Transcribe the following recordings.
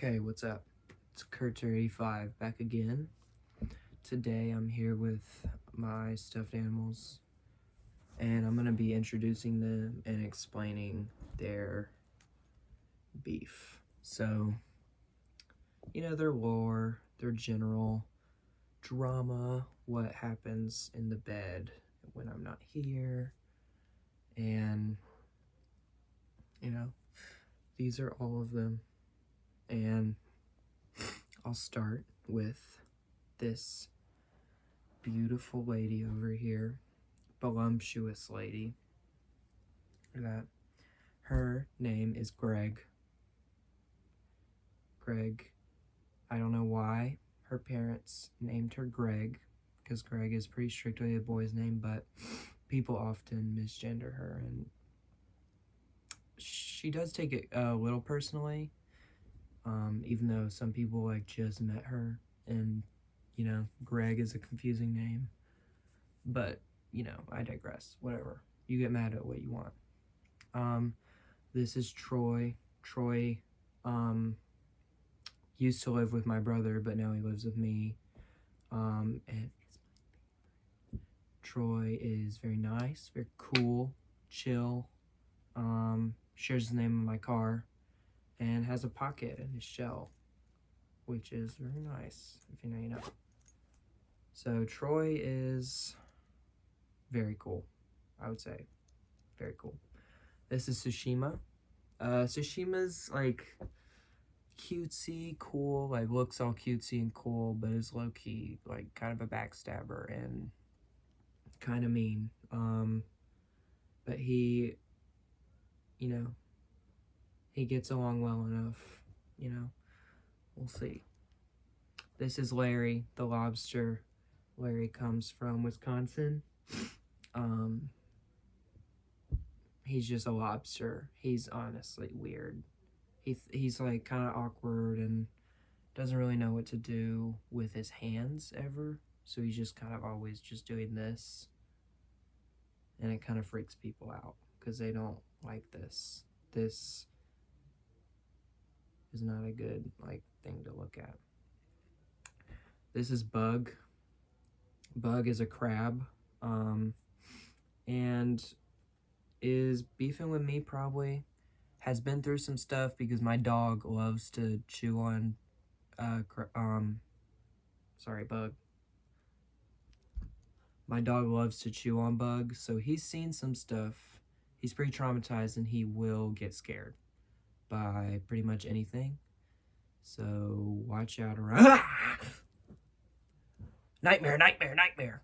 Okay, what's up? It's Kurter85 back again. Today I'm here with my stuffed animals and I'm going to be introducing them and explaining their beef. So, their lore, their general drama, what happens in the bed when I'm not here, and, these are all of them. And I'll start with this beautiful lady over here, voluptuous lady. That her name is Greg. I don't know why her parents named her Greg, because Greg is pretty strictly a boy's name, but people often misgender her, and she does take it a little personally, even though some people just met her, and Greg is a confusing name. But I digress. Whatever, you get mad at what you want. This is Troy. Troy used to live with my brother, but now he lives with me. And Troy is very nice, very cool, chill, shares the name of my car, and has a pocket in his shell, which is very nice. If you know, you know. So Troy is very cool, I would say. Very cool. This is Tsushima. Tsushima's cutesy, cool, looks all cutesy and cool, but is low-key, kind of a backstabber and kind of mean. But he gets along well enough, we'll see. This is Larry, the lobster. Larry comes from Wisconsin. He's just a lobster. He's honestly weird. He's kind of awkward and doesn't really know what to do with his hands ever. So he's just kind of always just doing this. And it kind of freaks people out because they don't like this. This is not a good thing to look at. This is Bug. Bug is a crab. And is beefing with me probably. Has been through some stuff because my dog loves to chew on, Bug. My dog loves to chew on Bug, so he's seen some stuff. He's pretty traumatized and he will get scared by pretty much anything. So watch out around. Nightmare, nightmare, nightmare.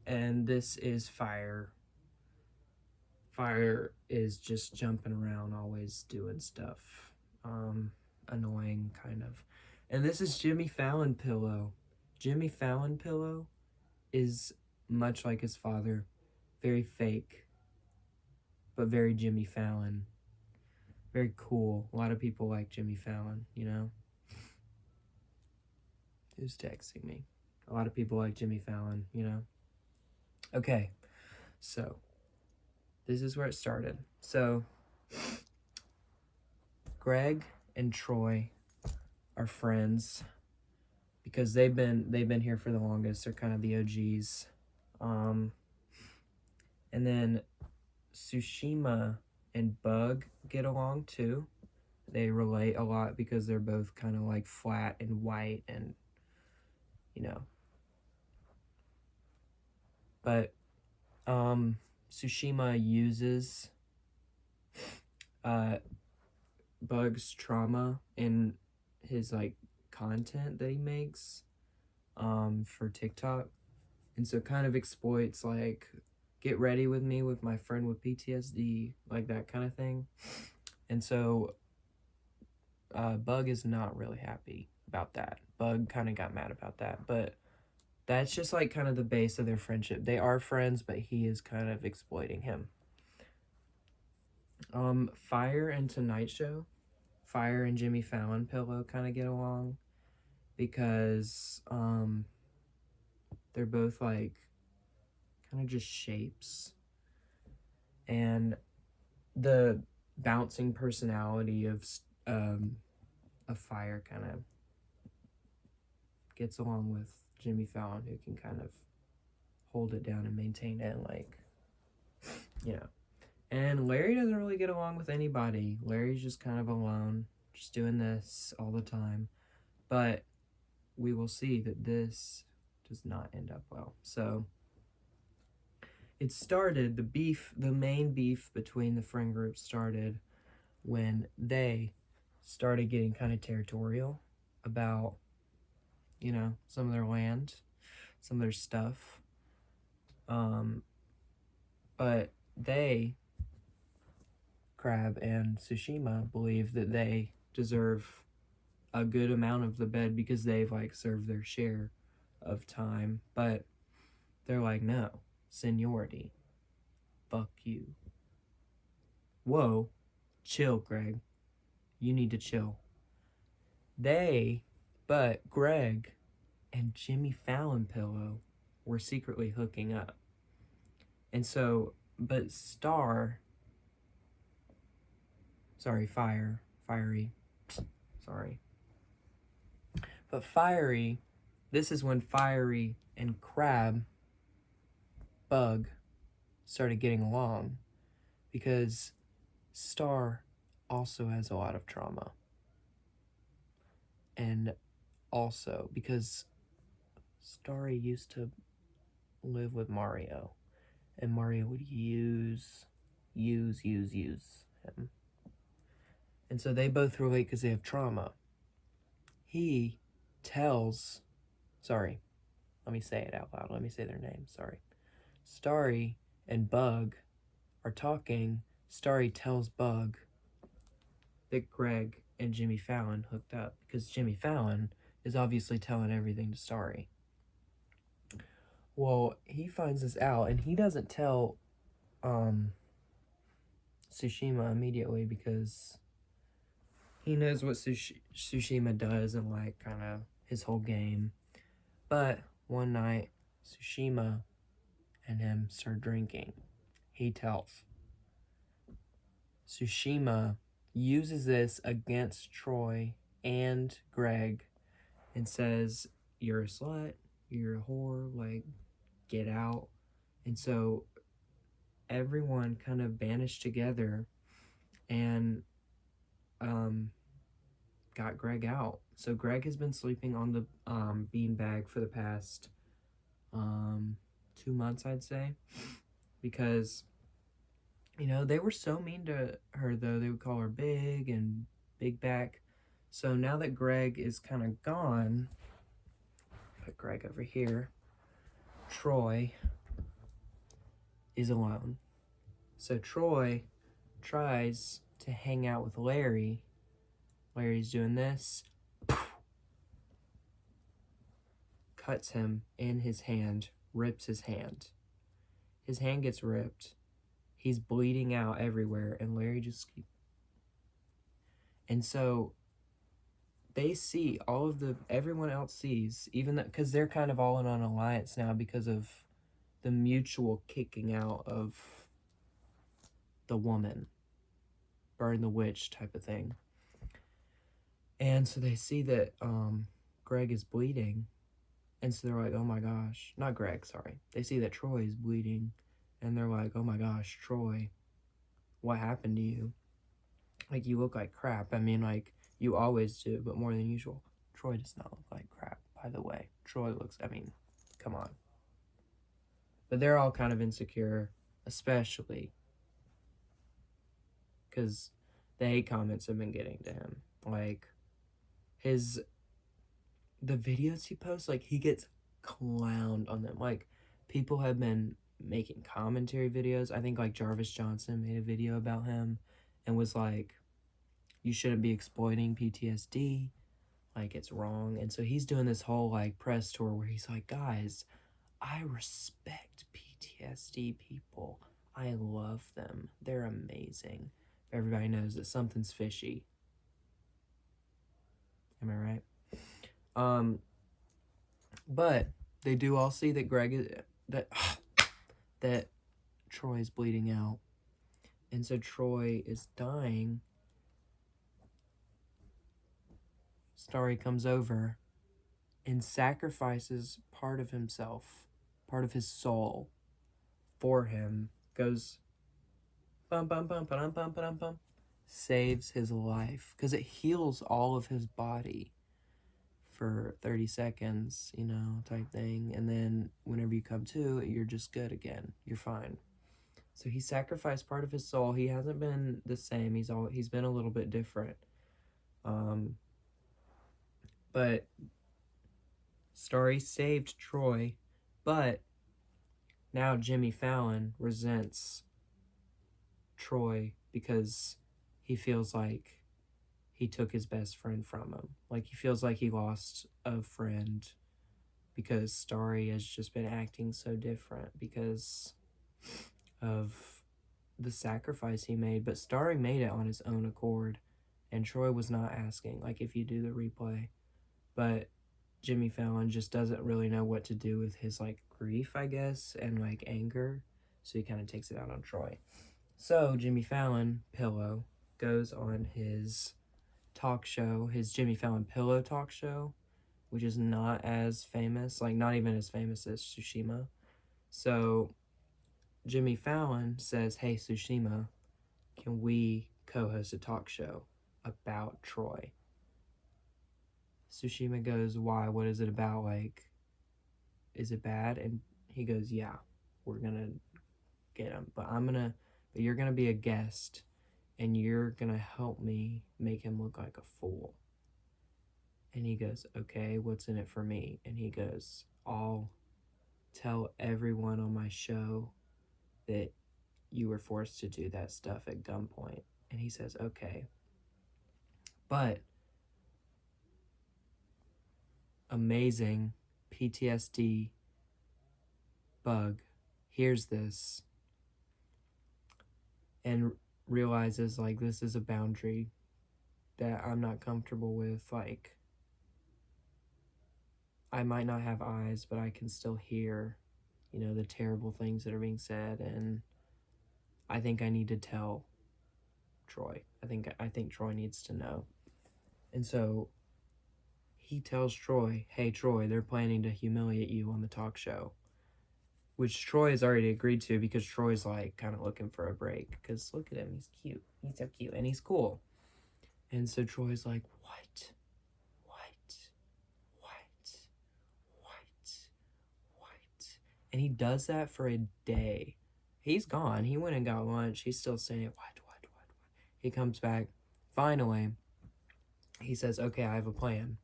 And this is Fire. Fire is just jumping around, always doing stuff. Annoying, kind of. And this is Jimmy Fallon Pillow. Jimmy Fallon Pillow is much like his father. Very fake, but very Jimmy Fallon. Very cool. A lot of people like Jimmy Fallon, Who's texting me? A lot of people like Jimmy Fallon, Okay, so this is where it started. So Greg and Troy are friends because they've been here for the longest. They're kind of the OGs. And then Tsushima and Bug get along too. They relate a lot because they're both kind of flat and white and but Tsushima uses Bug's trauma in his content that he makes for TikTok, and so kind of exploits get ready with me with my friend with PTSD, that kind of thing. And so Bug is not really happy about that. Bug kind of got mad about that, but that's just kind of the base of their friendship. They are friends, but he is kind of exploiting him. Fire and Tonight Show. Fire and Jimmy Fallon Pillow kind of get along because they're both kind of just shapes. And the bouncing personality of of fire kind of gets along with Jimmy Fallon, who can kind of hold it down and maintain it, like, you know. And Larry doesn't really get along with anybody. Larry's just kind of alone, just doing this all the time. But we will see that this does not end up well. So it started, the main beef between the friend group started when they started getting kind of territorial about, you know, some of their land, some of their stuff. But they, Crab and Tsushima, believe that they deserve a good amount of the bed because they've like served their share of time. But they're like, no, seniority. Fuck you. Whoa, chill, Greg. You need to chill. But Greg and Jimmy Fallon Pillow were secretly hooking up. And so, but Fiery, But Fiery, this is when Fiery and Bug, started getting along. Because Star also has a lot of trauma. And also because Starry used to live with Mario. And Mario would use him. And so they both relate because they have trauma. He tells, let me say it out loud. Let me say their names, Starry and Bug are talking. Starry tells Bug that Greg and Jimmy Fallon hooked up because Jimmy Fallon is obviously telling everything to Starry. Well, he finds this out and he doesn't tell Tsushima immediately because he knows what Tsushima does and like kind of his whole game. But one night, Tsushima and him start drinking. He tells. Tsushima uses this against Troy and Greg and says, you're a slut, you're a whore, like, get out. And so everyone kind of banished together and got Greg out. So Greg has been sleeping on the beanbag for the past 2 months, I'd say, because, you know, they were so mean to her, though. They would call her big and big back. So now that Greg is kind of gone, put Greg over here, Troy is alone. So Troy tries to hang out with Larry. Larry's doing this. Cuts him in his hand, rips his hand. His hand gets ripped. He's bleeding out everywhere, and Larry just keeps... And so they see everyone else sees, even that, because they're kind of all in an alliance now because of the mutual kicking out of the woman, burn the witch type of thing. And so they see that Greg is bleeding. And so they're like, oh my gosh. Not Greg, sorry. They see that Troy is bleeding. And they're like, oh my gosh, Troy, what happened to you? Like, you look like crap. I mean, like, you always do, but more than usual. Troy does not look like crap, by the way. Troy looks, I mean, come on. But they're all kind of insecure, especially because the hate comments have been getting to him. Like, the videos he posts, like, he gets clowned on them. Like, people have been making commentary videos. I think, like, Jarvis Johnson made a video about him and was like, you shouldn't be exploiting PTSD. Like, it's wrong. And so he's doing this whole, like, press tour where he's like, guys, I respect PTSD people. I love them. They're amazing. Everybody knows that something's fishy. Am I right? But they do all see that that Troy's bleeding out. And so Troy is dying. Starry comes over and sacrifices part of himself, part of his soul for him. Goes bum bum bum bum bum bum bum, saves his life because it heals all of his body for 30 seconds, you know, type thing. And then whenever you come to, you're just good again. You're fine. So he sacrificed part of his soul. He hasn't been the same. He's been a little bit different. But Starry saved Troy, but now Jimmy Fallon resents Troy because he feels like he took his best friend from him. Like he feels like he lost a friend because Starry has just been acting so different because of the sacrifice he made. But Starry made it on his own accord, and Troy was not asking, like if you do the replay. But Jimmy Fallon just doesn't really know what to do with his like grief, I guess, and like anger. So he kind of takes it out on Troy. So Jimmy Fallon, Pillow, goes on his talk show, his Jimmy Fallon Pillow talk show, which is not as famous, like not even as famous as Tsushima. So Jimmy Fallon says, "Hey Tsushima, can we co-host a talk show about Troy?" Tsushima goes, "Why? What is it about? Like, is it bad?" And he goes, "Yeah, we're gonna get him, but you're gonna be a guest, and you're gonna help me make him look like a fool." And he goes, "Okay, what's in it for me?" And he goes, "I'll tell everyone on my show that you were forced to do that stuff at gunpoint." And he says, "Okay." But amazing PTSD Bug hears this and realizes like this is a boundary that I'm not comfortable with. Like, I might not have eyes, but I can still hear, you know, the terrible things that are being said, and I think I need to tell Troy. I think Troy needs to know. And so he tells Troy, "Hey Troy, they're planning to humiliate you on the talk show." Which Troy has already agreed to because Troy's like kind of looking for a break. Because look at him, he's cute. He's so cute and he's cool. And so Troy's like, "What? What? What? What? What?" And he does that for a day. He's gone. He went and got lunch. He's still saying, "What? He comes back. Finally, he says, "Okay, I have a plan."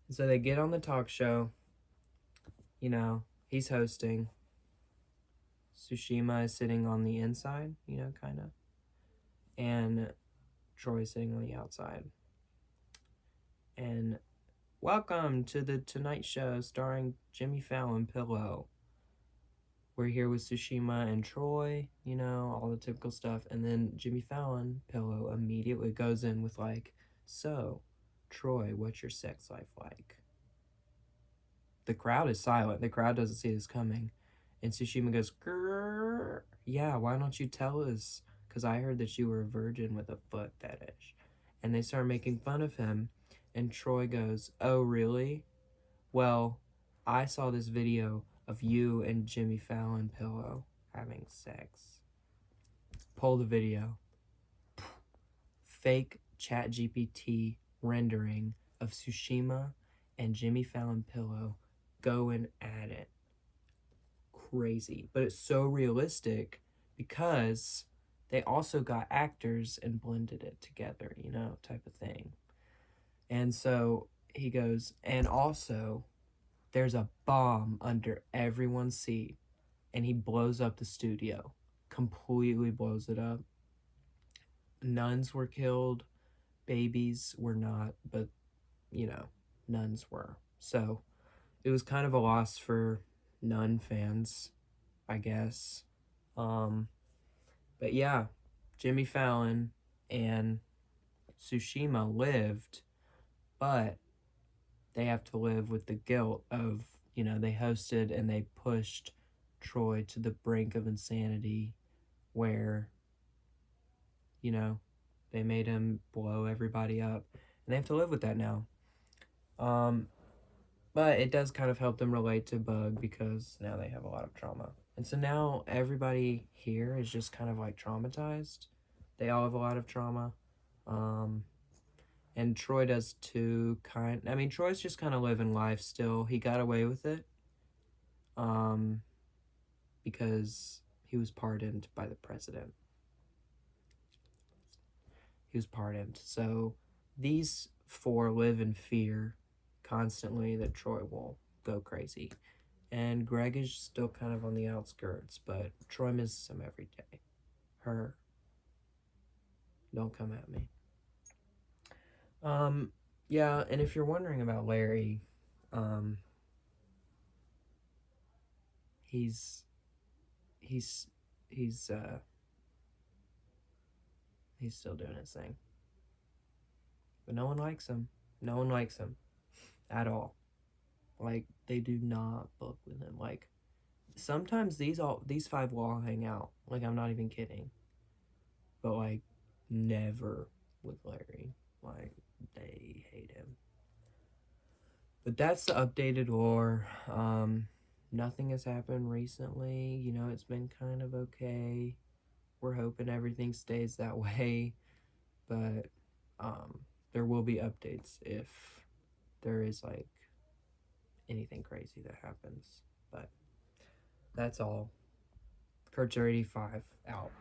And so they get on the talk show. You know, he's hosting. Tsushima is sitting on the inside, you know, kind of. And Troy is sitting on the outside. And welcome to the Tonight Show starring Jimmy Fallon Pillow. We're here with Tsushima and Troy, you know, all the typical stuff. And then Jimmy Fallon Pillow immediately goes in with like, "So, Troy, what's your sex life like?" The crowd is silent. The crowd doesn't see this coming. And Tsushima goes, "Grrr, yeah, why don't you tell us? Because I heard that you were a virgin with a foot fetish." And they start making fun of him. And Troy goes, "Oh, really? Well, I saw this video of you and Jimmy Fallon Pillow having sex." Pull the video. Fake ChatGPT rendering of Tsushima and Jimmy Fallon Pillow going at it. Crazy. But it's so realistic because they also got actors and blended it together, you know, type of thing. And so he goes, "And also, there's a bomb under everyone's seat." And he blows up the studio. Completely blows it up. Nuns were killed. Babies were not, but, you know, nuns were. So it was kind of a loss for nun fans, I guess. But yeah, Jimmy Fallon and Tsushima lived, but they have to live with the guilt of, you know, they hosted and they pushed Troy to the brink of insanity where, you know, they made him blow everybody up. And they have to live with that now. Um, but it does kind of help them relate to Bug because now they have a lot of trauma. And so now everybody here is just kind of like traumatized. They all have a lot of trauma. Um, and Troy does too, I mean, Troy's just kind of living life still. He got away with it. Um, because he was pardoned by the president. He was pardoned. So these four live in fear constantly that Troy will go crazy. And Greg is still kind of on the outskirts, but Troy misses him every day. Her. Don't come at me. Um, yeah, and if you're wondering about Larry, um, he's he's he's uh he's still doing his thing. But no one likes him. No one likes him at all. Like they do not book with him. Like sometimes these five will all hang out. Like I'm not even kidding. But like never with Larry. Like they hate him. But that's the updated lore. Nothing has happened recently. You know, it's been kind of okay. We're hoping everything stays that way. But there will be updates if there is like anything crazy that happens. But that's all. Kurtzer 85 out.